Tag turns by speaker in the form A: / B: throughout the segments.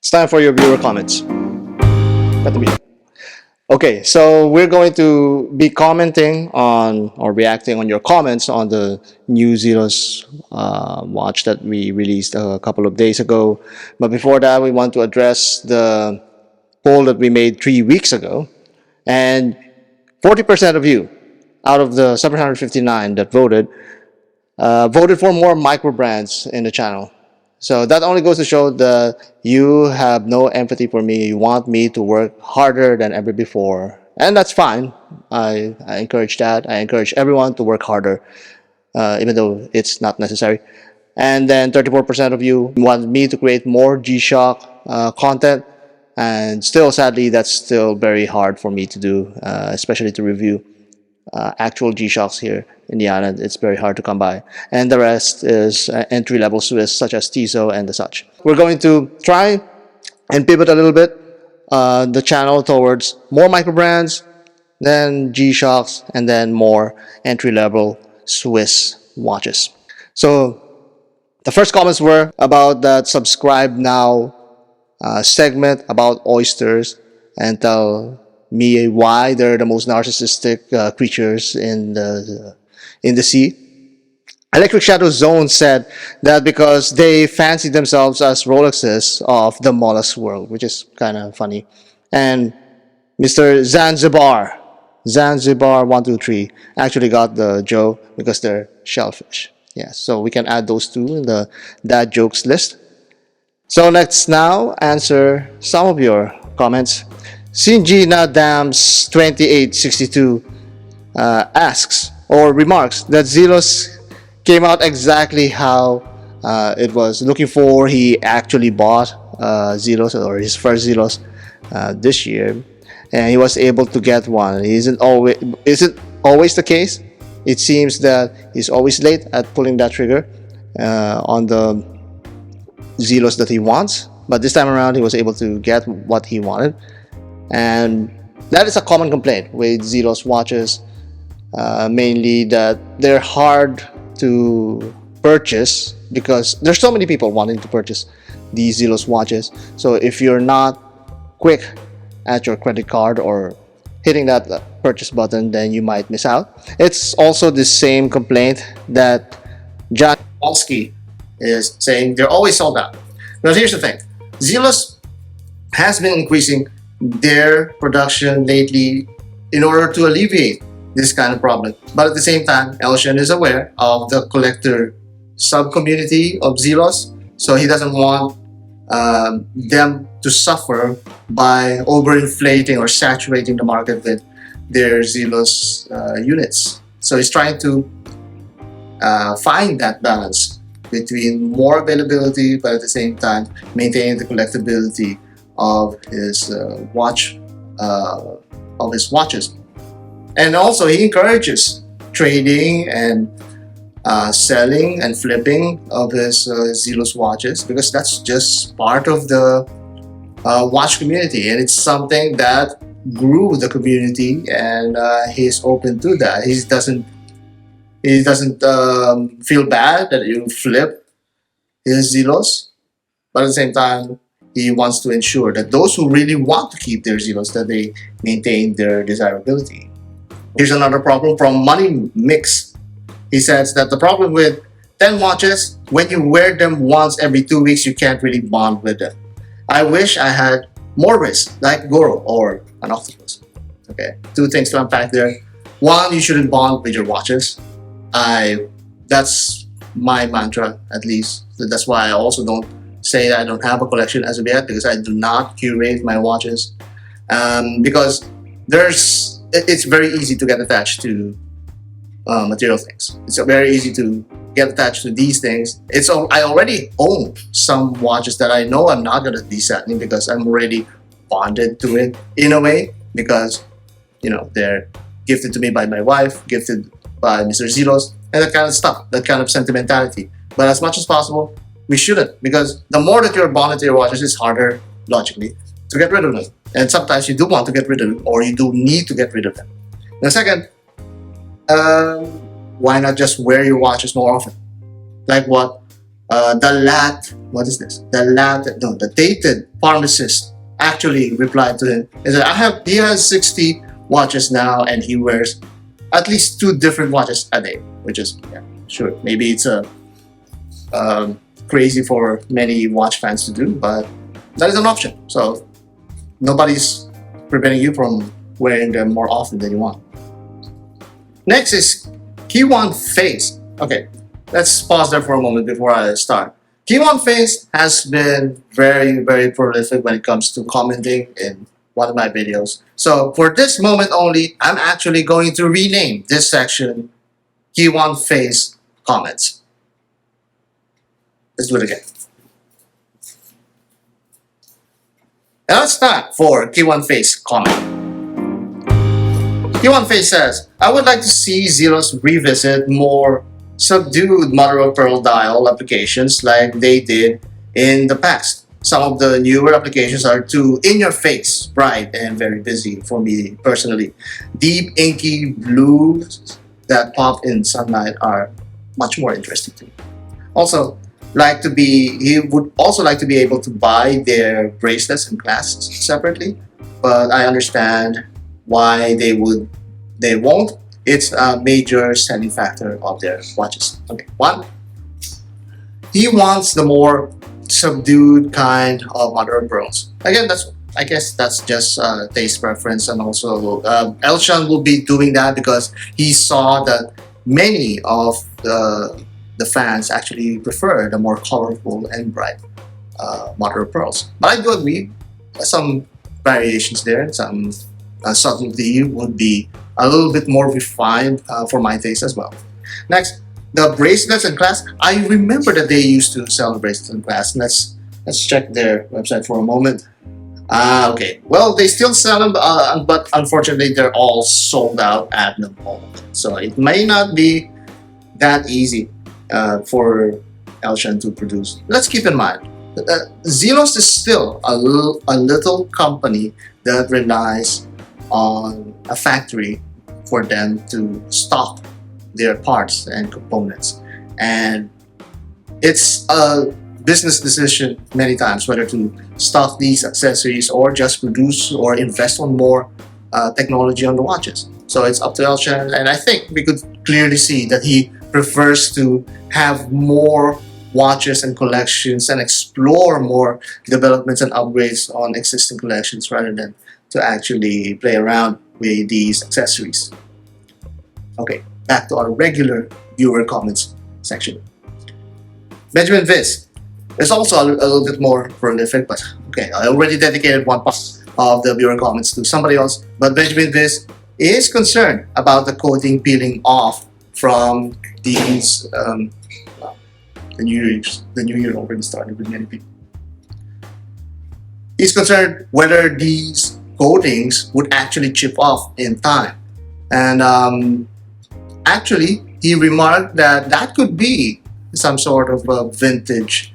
A: It's time for your viewer comments. Got the video. Okay, so we're going to be commenting on or reacting on your comments on the new Zelos watch that we released a couple of days ago. But before that, we want to address the poll that we made 3 weeks ago. And 40% of you, out of the 759 that voted, voted for more microbrands in the channel. So that only goes to show that you have no empathy for me. You want me to work harder than ever before. And that's fine. I encourage that. I encourage everyone to work harder, even though it's not necessary. And then 34% of you want me to create more GShock content. And still, sadly, that's still very hard for me to do, especially to review actual G-Shocks here in the island. It's very hard to come by. And the rest is entry-level Swiss, such as Tissot and the such. We're going to try and pivot a little bit the channel towards more microbrands, then G-Shocks, and then more entry-level Swiss watches. So the first comments were about that subscribe now segment about oysters, and tell me why they're the most narcissistic creatures in the sea. Electric Shadow Zone said that because they fancy themselves as Rolexes of the mollusk world, which is kind of funny. And Mr. Zanzibar123 actually got the joke because they're shellfish. Yeah, so we can add those two in the dad jokes list. So let's now answer some of your comments. Sinji Nadams 2862 asks or remarks that Zelos came out exactly how it was looking for. He actually bought Zelos, or his first Zelos, this year, and he was able to get one. Isn't always the case. It seems that he's always late at pulling that trigger on the Zelos that he wants, but this time around he was able to get what he wanted. And that is a common complaint with Zelos watches, mainly that they're hard to purchase because there's so many people wanting to purchase these Zelos watches. So if you're not quick at your credit card or hitting that purchase button, then you might miss out. It's also the same complaint that John Polsky is saying. They're always sold out. Now here's the thing. Zelos has been increasing their production lately in order to alleviate this kind of problem. But at the same time, Elshan is aware of the collector sub-community of Zelos, so he doesn't want them to suffer by overinflating or saturating the market with their Zelos units. So he's trying to find that balance between more availability, but at the same time maintaining the collectability of his watches. And also he encourages trading and selling and flipping of his Zelos watches, because that's just part of the watch community, and it's something that grew the community, and he's open to that. He doesn't feel bad that you flip his Zelos, but at the same time he wants to ensure that those who really want to keep their Zelos, that they maintain their desirability. Here's another problem from Money Mix. He says that the problem with 10 watches, when you wear them once every 2 weeks, you can't really bond with them. I wish I had more wrists like Goro or an octopus. Okay, two things to unpack there. One, you shouldn't bond with your watches. That's my mantra, at least. So that's why I also don't say that I don't have a collection as of yet, because I do not curate my watches. Because it's very easy to get attached to material things. It's very easy to get attached to these things. I already own some watches that I know I'm not going to be selling because I'm already bonded to it in a way, because they're gifted to me by my wife, gifted by Mr. Zelos, and that kind of stuff, that kind of sentimentality. But as much as possible, we shouldn't, because the more that you're bonded to your watches, it's harder, logically, to get rid of them. And sometimes you do want to get rid of them, or you do need to get rid of them. Now, second, why not just wear your watches more often? Like what What is this? The dated pharmacist actually replied to him. He said, he has 60 watches now, and he wears at least 2 different watches a day, which is, yeah, sure, maybe it's crazy for many watch fans to do, but that is an option. So nobody's preventing you from wearing them more often than you want. Next is Key1 Face. Okay, let's pause there for a moment before I start. Key1 Face has been very, very prolific when it comes to commenting in one of my videos. So for this moment only, I'm actually going to rename this section Key1 Face Comments. Let's do it again. Now let's start for Key1 Face comment. Key1 Face says, I would like to see Zelos revisit more subdued mother of pearl dial applications like they did in the past. Some of the newer applications are too in-your-face, bright, and very busy for me personally. Deep, inky blues that pop in sunlight are much more interesting to me. He would also like to be able to buy their bracelets and clasps separately, but I understand why they won't. It's a major selling factor of their watches. Okay, 1. He wants the more subdued kind of mother of pearls. Again, I guess that's just taste preference, and also Elshan will be doing that because he saw that many of the fans actually prefer the more colorful and bright mother of pearls. But I do agree, some variations there, some subtlety would be a little bit more refined for my taste as well. Next, the bracelets and clasps. I remember that they used to sell bracelets and clasps. Let's check their website for a moment. Okay. Well, they still sell them, but unfortunately, they're all sold out at the moment. So it may not be that easy for Elshan to produce. Let's keep in mind, Zelos is still a little company that relies on a factory for them to stock their parts and components, and it's a business decision many times whether to stock these accessories or just produce or invest on more technology on the watches. So it's up to Elshan, and I think we could clearly see that he prefers to have more watches and collections and explore more developments and upgrades on existing collections rather than to actually play around with these accessories. Okay, back to our regular viewer comments section. Benjamin Viz is also a little bit more prolific, but okay, I already dedicated one part of the viewer comments to somebody else. But Benjamin Viz is concerned about the coating peeling off from these. The new year already started with many people. He's concerned whether these coatings would actually chip off in time, and actually he remarked that that could be some sort of vintage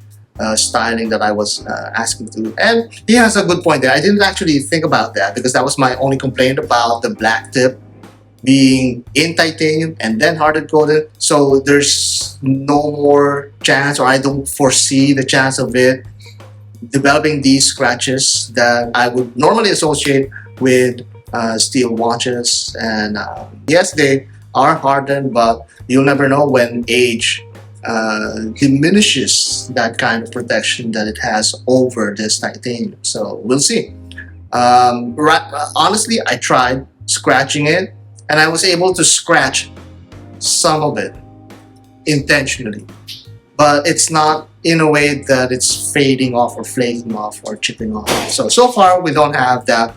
A: styling that I was asking to, and he has a good point there. I didn't actually think about that because that was my only complaint about the black tip being in titanium and then harded coated. So there's no more chance, or I don't foresee the chance of it developing these scratches that I would normally associate with steel watches. And yes, they are hardened, but you'll never know when age diminishes that kind of protection that it has over this titanium. So we'll see. Honestly, I tried scratching it, and I was able to scratch some of it intentionally, but it's not in a way that it's fading off or flaking off or chipping off. So far we don't have that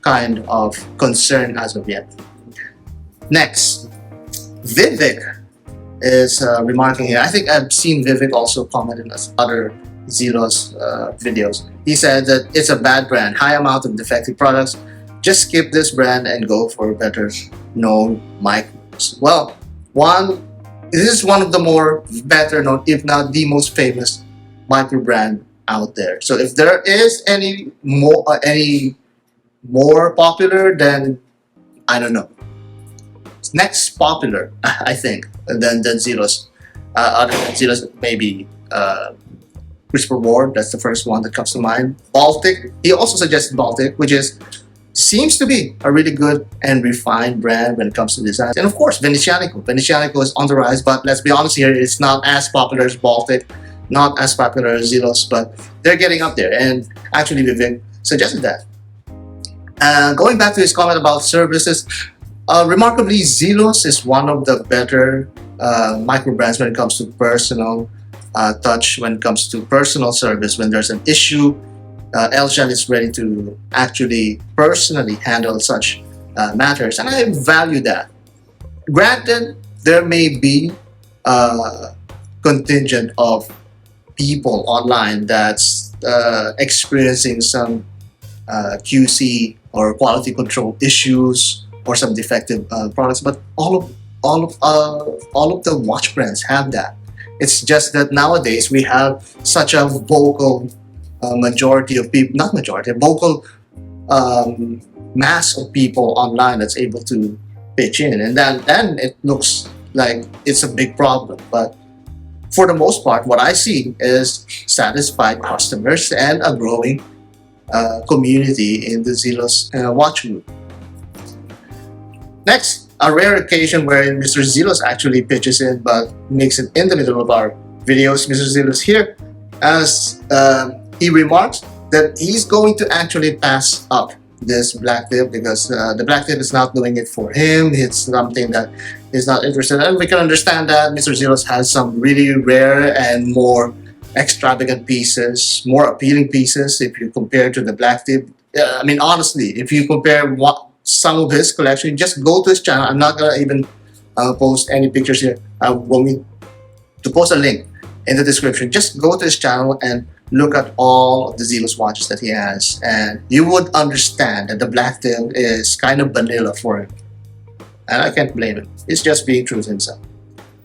A: kind of concern as of yet. Next, Vivek is remarking here. I think I've seen Vivek also comment in other Zelos videos. He said that it's a bad brand, high amount of defective products. Just skip this brand and go for better known Micros. Well, this is one of the more better known, if not the most famous Microbrand out there. So if there is any more popular, then I don't know. Next popular, I think, than Zelos. Other than Zelos, maybe Christopher Ward, that's the first one that comes to mind. Baltic, he also suggested Baltic, which seems to be a really good and refined brand when it comes to design. And of course, Venezianico. Venezianico is on the rise, but let's be honest here, it's not as popular as Baltic, not as popular as Zelos, but they're getting up there. And actually, Vivek suggested that. Going back to his comment about services, remarkably, Zelos is one of the better micro brands when it comes to personal touch, when it comes to personal service. When there's an issue, Elshan is ready to actually personally handle such matters, and I value that. Granted, there may be a contingent of people online that's experiencing some QC or quality control issues or some defective products, but all of the watch brands have that. It's just that nowadays we have such a vocal majority of people, not majority, a vocal mass of people online that's able to pitch in, and then it looks like it's a big problem. But for the most part, what I see is satisfied customers and a growing community in the Zelos watch group. Next, a rare occasion wherein Mr. Zelos actually pitches in but makes it in the middle of our videos. Mr. Zelos here, as he remarks that he's going to actually pass up this black tip because the black tip is not doing it for him. It's something that he's not interested in. And we can understand that Mr. Zelos has some really rare and more extravagant pieces, more appealing pieces if you compare to the black tip. I mean, honestly, if you compare some of his collection, just go to his channel. I'm not gonna even post any pictures here. I'm going to post a link in the description. Just go to his channel and look at all of the Zelos watches that he has, and you would understand that the black tip is kind of vanilla for him. And I can't blame him. He's just being true to himself.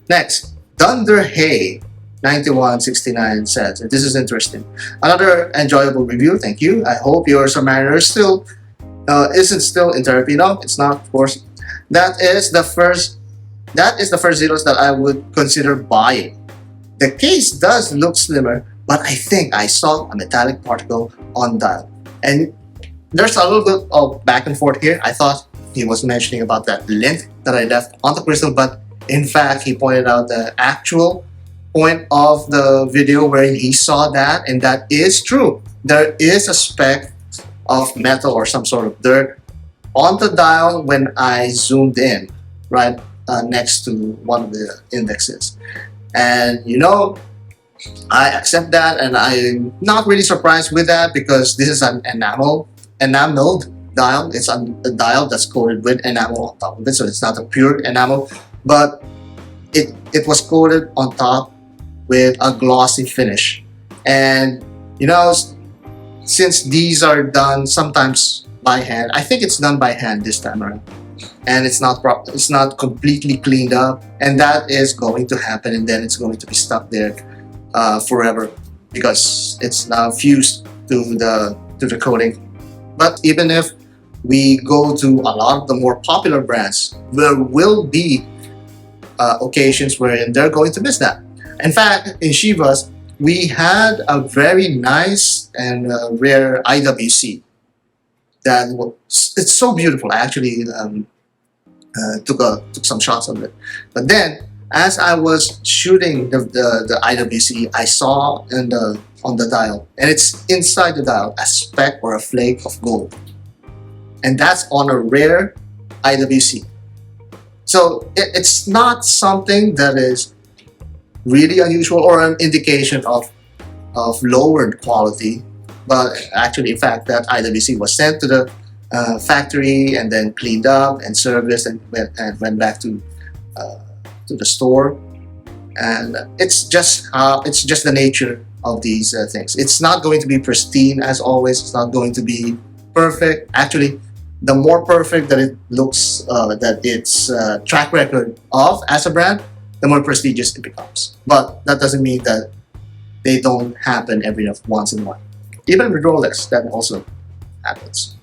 A: Next, Thunder Hay 9169 says, this is interesting. Another enjoyable review, thank you. I hope your Submariner isn't still in therapy. No, it's not, of course. That is the first Zelos that I would consider buying. The case does look slimmer, but I think I saw a metallic particle on dial. And there's a little bit of back and forth here. I thought he was mentioning about that lint that I left on the crystal, but in fact, he pointed out the actual point of the video where he saw that, and that is true. There is a speck of metal or some sort of dirt on the dial when I zoomed in, right next to one of the indexes. And you know, I accept that, and I'm not really surprised with that because this is an enameled dial. It's a dial that's coated with enamel on top of it, so it's not a pure enamel, but it was coated on top with a glossy finish. And you know, since these are done sometimes by hand, I think it's done by hand this time around, and it's not completely cleaned up, and that is going to happen, and then it's going to be stuck there forever because it's now fused to the coating. But even if we go to a lot of the more popular brands, there will be occasions wherein they're going to miss that. In fact, in Shivas, we had a very nice and rare IWC that it's so beautiful. I actually took some shots of it. But then, as I was shooting the IWC, I saw on the dial, and it's inside the dial, a speck or a flake of gold. And that's on a rare IWC. So it's not something that is really unusual or an indication of lowered quality, but actually, in fact, that IWC was sent to the factory and then cleaned up and serviced and went back to the store. And it's just the nature of these things. It's not going to be pristine as always. It's not going to be perfect. Actually, the more perfect that it looks, that its track record of as a brand, the more prestigious it becomes. But that doesn't mean that they don't happen every once in a while. Even with Rolex, that also happens.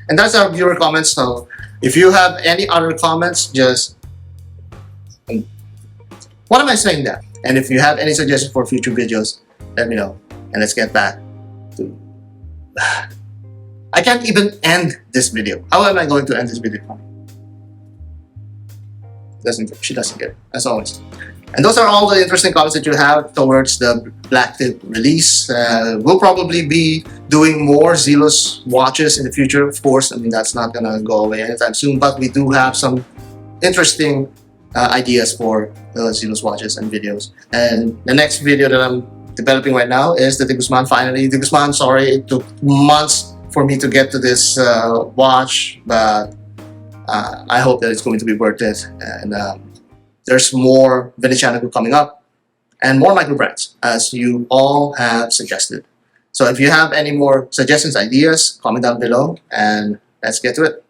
A: And that's our viewer comments. So if you have any other comments, just... What am I saying that? And if you have any suggestions for future videos, let me know. And let's get back to... I can't even end this video. How am I going to end this video? She doesn't get it, as always. And those are all the interesting comments that you have towards the Black Tip release. We'll probably be doing more Zelos watches in the future, of course. I mean, that's not gonna go away anytime soon, but we do have some interesting ideas for the Zelos watches and videos. And the next video that I'm developing right now is the De Guzman. Finally, De Guzman, sorry, it took months for me to get to this watch, but I hope that it's going to be worth it. And there's more Venezianico coming up and more microbrands, as you all have suggested. So if you have any more suggestions, ideas, comment down below, and let's get to it.